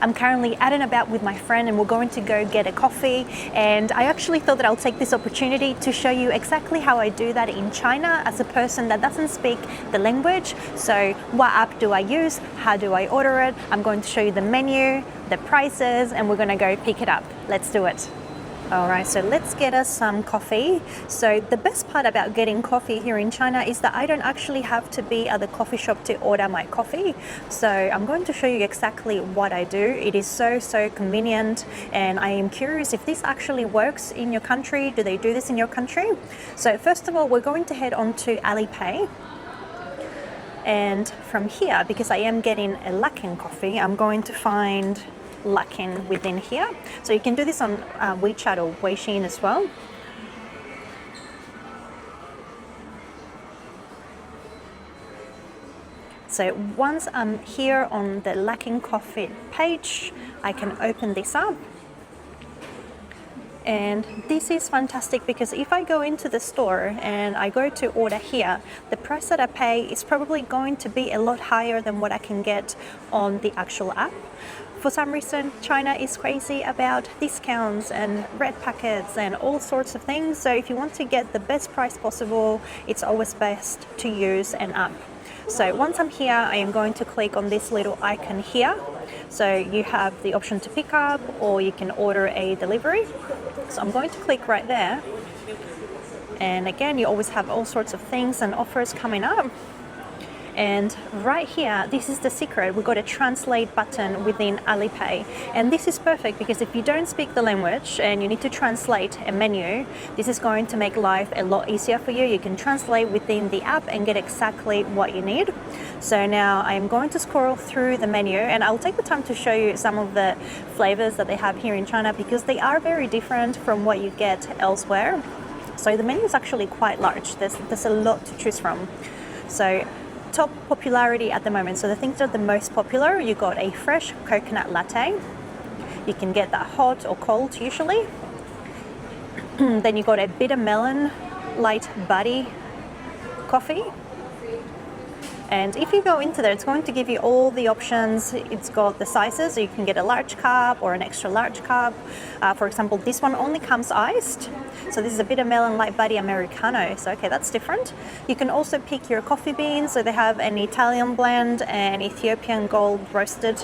I'm currently out and about with my friend and we're going to go get a coffee, and I actually thought that I'll take this opportunity to show you exactly how I do that in China as a person that doesn't speak the language. So what app do I use? How do I order it? I'm going to show you the menu, the prices, and we're going to go pick it up. Let's do it. All right, so let's get us some coffee. So the best part about getting coffee here in China is that I don't actually have to be at the coffee shop to order my coffee. So I'm going to show you exactly what I do. It is so convenient, and I am curious if this actually works in your country. Do they do this in your country? So first of all, we're going to head on to Alipay. And from here, because I am getting a Luckin Coffee, I'm going to find Luckin within here. So you can do this on WeChat or Weixin as well. So once I'm here on the Luckin Coffee page, I can open this up. And this is fantastic because if I go into the store and I go to order here, the price that I pay is probably going to be a lot higher than what I can get on the actual app. For some reason, China is crazy about discounts and red packets and all sorts of things. So if you want to get the best price possible, it's always best to use an app. So once I'm here, I am going to click on this little icon here. So you have the option to pick up, or you can order a delivery. So I'm going to click right there. And again, you always have all sorts of things and offers coming up. And right here, this is the secret. We've got a translate button within Alipay. And this is perfect because if you don't speak the language and you need to translate a menu, this is going to make life a lot easier for you. You can translate within the app and get exactly what you need. So now I am going to scroll through the menu, and I'll take the time to show you some of the flavors that they have here in China because they are very different from what you get elsewhere. So the menu is actually quite large. There's a lot to choose from. So top popularity at the moment. So the things that are the most popular, you got a fresh coconut latte. You can get that hot or cold usually. Then you got a bitter melon light buddy coffee. And if you go into there, it's going to give you all the options. It's got the sizes, so you can get a large cup or an extra large cup. For example, this one only comes iced. So this is a bitter melon light buddy Americano. So okay, that's different. You can also pick your coffee beans. So they have an Italian blend and Ethiopian gold roasted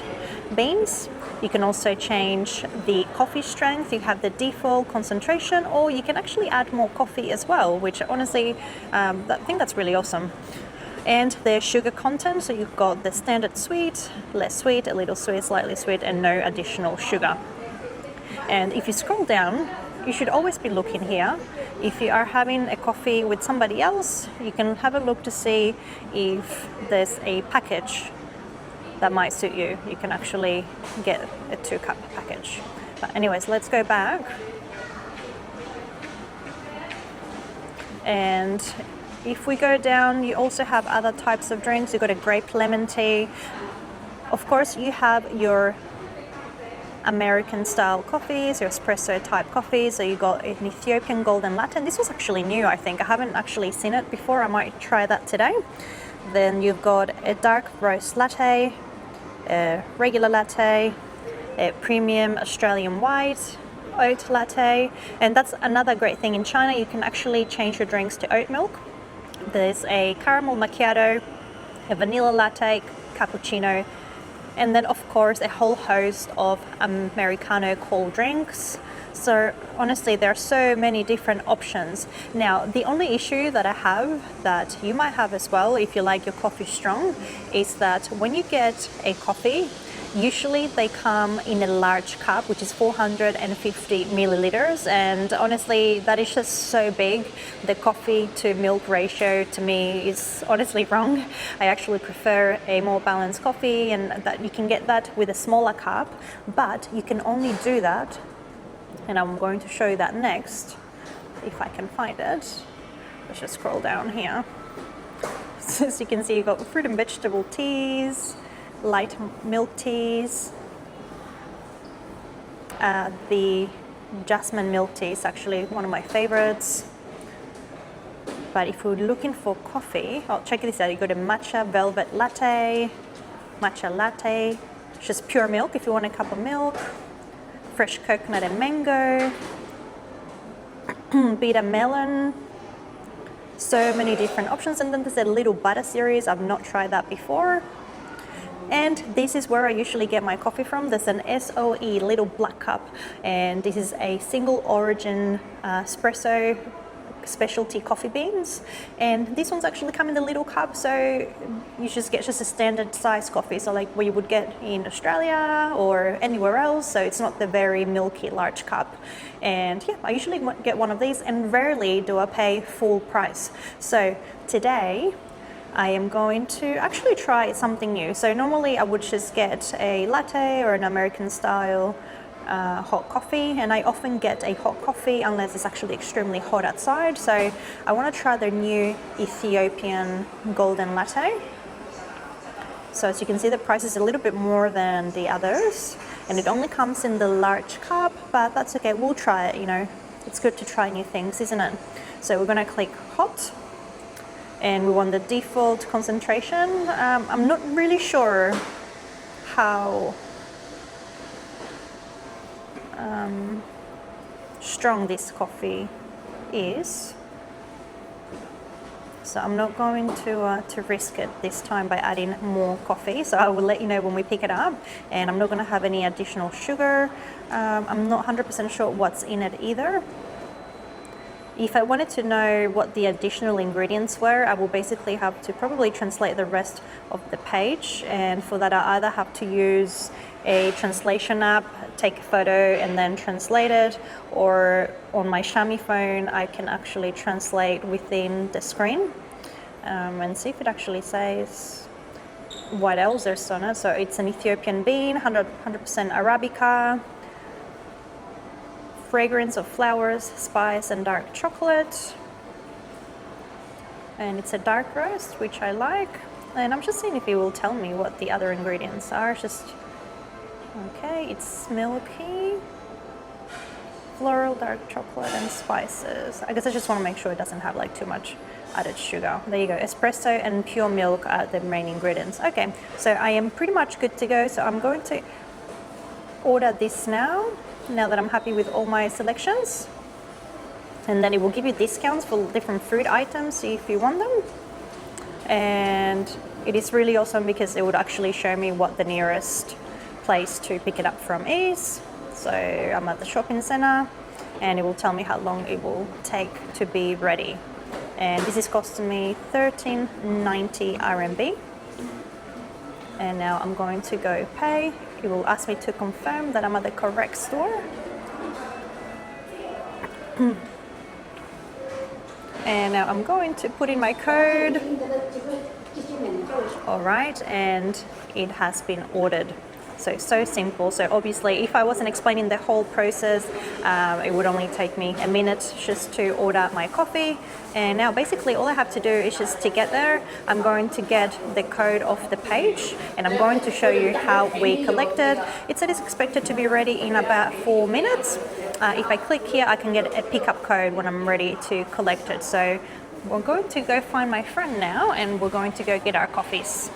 beans. You can also change the coffee strength. You have the default concentration, or you can actually add more coffee as well, which honestly, I think that's really awesome. And the sugar content, so you've got the standard sweet, less sweet, a little sweet, slightly sweet, and no additional sugar. And if you scroll down, you should always be looking here. If you are having a coffee with somebody else, you can have a look to see if there's a package that might suit you. You can actually get a 2-cup package. But anyways, let's go back. And if we go down, you also have other types of drinks. You've got a grape lemon tea. Of course, you have your American style coffees, your espresso type coffees. So you got an Ethiopian golden latte. And this was actually new, I think. I haven't actually seen it before. I might try that today. Then you've got a dark roast latte, a regular latte, a premium Australian white, oat latte. And that's another great thing in China. You can actually change your drinks to oat milk. There's a caramel macchiato, a vanilla latte, cappuccino, and then of course a whole host of Americano cold drinks. So honestly, there are so many different options. Now, the only issue that I have, that you might have as well if you like your coffee strong, is that when you get a coffee, usually they come in a large cup, which is 450 milliliters. And honestly, that is just so big. The coffee to milk ratio to me is honestly wrong. I actually prefer a more balanced coffee, and that you can get that with a smaller cup, but you can only do that. And I'm going to show you that next, if I can find it. Let's just scroll down here. So as you can see, you've got fruit and vegetable teas, light milk teas. The jasmine milk tea is actually one of my favorites. But if we're looking for coffee, oh, check this out. You got a matcha velvet latte, matcha latte, just pure milk if you want a cup of milk, fresh coconut and mango, bitter melon. So many different options. And then there's a little butter series. I've not tried that before. And this is where I usually get my coffee from. There's an SOE little black cup, and this is a single origin espresso specialty coffee beans, and these ones actually come in the little cup, so you just get just a standard size coffee, so like what you would get in Australia or anywhere else. So it's not the very milky large cup. And yeah, I usually get one of these, and rarely do I pay full price. So today I am going to actually try something new. So normally I would just get a latte or an American style hot coffee, and I often get a hot coffee unless it's actually extremely hot outside. So I want to try their new Ethiopian golden latte. So as you can see, the price is a little bit more than the others, and it only comes in the large cup, but that's okay, we'll try it, you know. It's good to try new things, isn't it? So we're going to click hot, and we want the default concentration. I'm not really sure how strong this coffee is, so I'm not going to risk it this time by adding more coffee. So I will let you know when we pick it up, and I'm not going to have any additional sugar. I'm not 100% sure what's in it either. If I wanted to know what the additional ingredients were, I will basically have to probably translate the rest of the page, and for that I either have to use a translation app, take a photo and then translate it, or on my Xiaomi phone I can actually translate within the screen and see if it actually says what else there's on it. So it's an Ethiopian bean, 100% Arabica, fragrance of flowers, spice and dark chocolate, and it's a dark roast, which I like. And I'm just seeing if it will tell me what the other ingredients are. Okay, it's milky, floral, dark chocolate and spices. I guess I just want to make sure it doesn't have like too much added sugar. There you go, espresso and pure milk are the main ingredients. Okay, so I am pretty much good to go. So I'm going to order this now that I'm happy with all my selections. And then it will give you discounts for different food items if you want them. And it is really awesome because it would actually show me what the nearest place to pick it up from is. So I'm at the shopping center, and it will tell me how long it will take to be ready. And this is costing me 13.90 RMB. And now I'm going to go pay. It will ask me to confirm that I'm at the correct store. And now I'm going to put in my code. All right, and it has been ordered. So simple. So obviously if I wasn't explaining the whole process, it would only take me a minute just to order my coffee. And now basically all I have to do is just to get there. I'm going to get the code off the page, and I'm going to show you how we collect it. It said it's expected to be ready in about 4 minutes. If I click here, I can get a pickup code when I'm ready to collect it. So we're going to go find my friend now, and we're going to go get our coffees.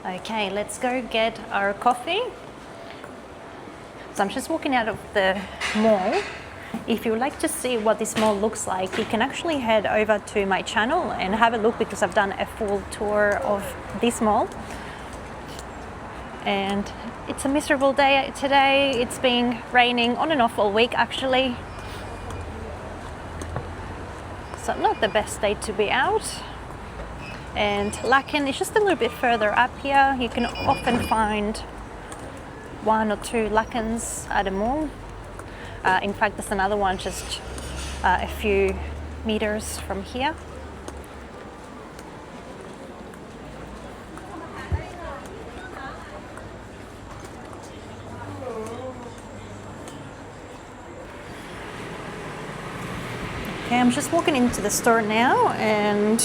Okay, let's go get our coffee. So I'm just walking out of the mall. If you would like to see what this mall looks like, you can actually head over to my channel and have a look, because I've done a full tour of this mall. And it's a miserable day today. It's been raining on and off all week actually. So not the best day to be out. And Luckin is just a little bit further up here. You can often find 1 or 2 Luckins at a mall. In fact, there's another one just a few meters from here. Okay, I'm just walking into the store now, and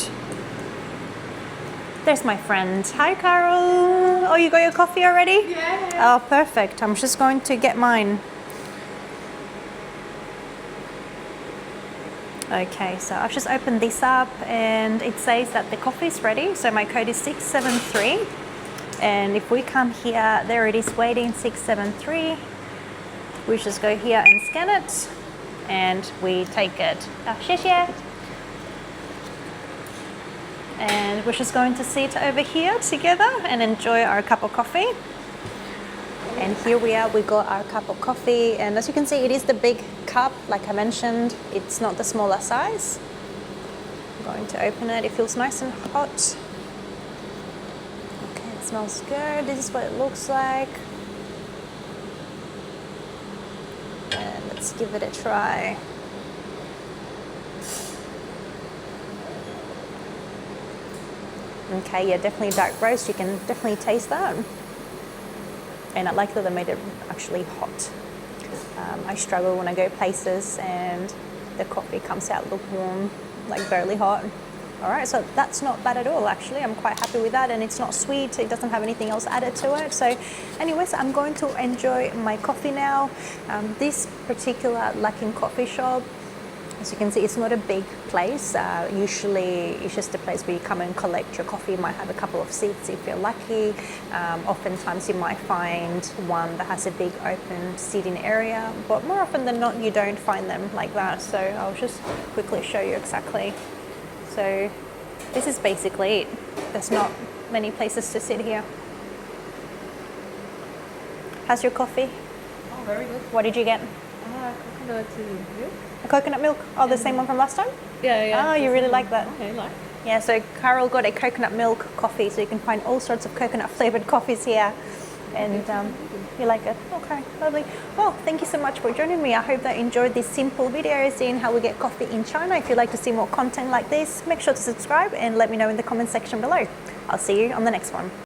there's my friend. Hi, Carol. Oh, you got your coffee already? Yeah. Oh, perfect. I'm just going to get mine. Okay, so I've just opened this up, and it says that the coffee is ready. So my code is 673, And if we come here, there it is waiting, 673. We just go here and scan it, and we take it. 谢谢. And we're just going to sit over here together and enjoy our cup of coffee. And here we are, we got our cup of coffee, and as you can see, it is the big cup, like I mentioned. It's not the smaller size. I'm going to open it. It feels nice and hot. Okay, it smells good. This is what it looks like. And let's give it a try. Okay, yeah, definitely dark roast. You can definitely taste that. And I like that they made it actually hot. I struggle when I go places and the coffee comes out lukewarm, like barely hot. All right, so that's not bad at all, actually. I'm quite happy with that, and it's not sweet. It doesn't have anything else added to it. So anyways, I'm going to enjoy my coffee now. This particular Luckin Coffee shop, as you can see, it's not a big place. Usually it's just a place where you come and collect your coffee. You might have a couple of seats if you're lucky. Oftentimes you might find one that has a big open seating area, but more often than not you don't find them like that. So I'll just quickly show you exactly. So this is basically it. There's not many places to sit here. How's your coffee? Oh, very good. What did you get? Coconut milk. A coconut milk? Oh, the same one from last time? Yeah. Oh, you really like that? Okay, like. Yeah, so Carol got a coconut milk coffee, so you can find all sorts of coconut flavored coffees here. And you like it? Okay, lovely. Well, thank you so much for joining me. I hope that you enjoyed this simple video seeing how we get coffee in China. If you'd like to see more content like this, make sure to subscribe and let me know in the comment section below. I'll see you on the next one.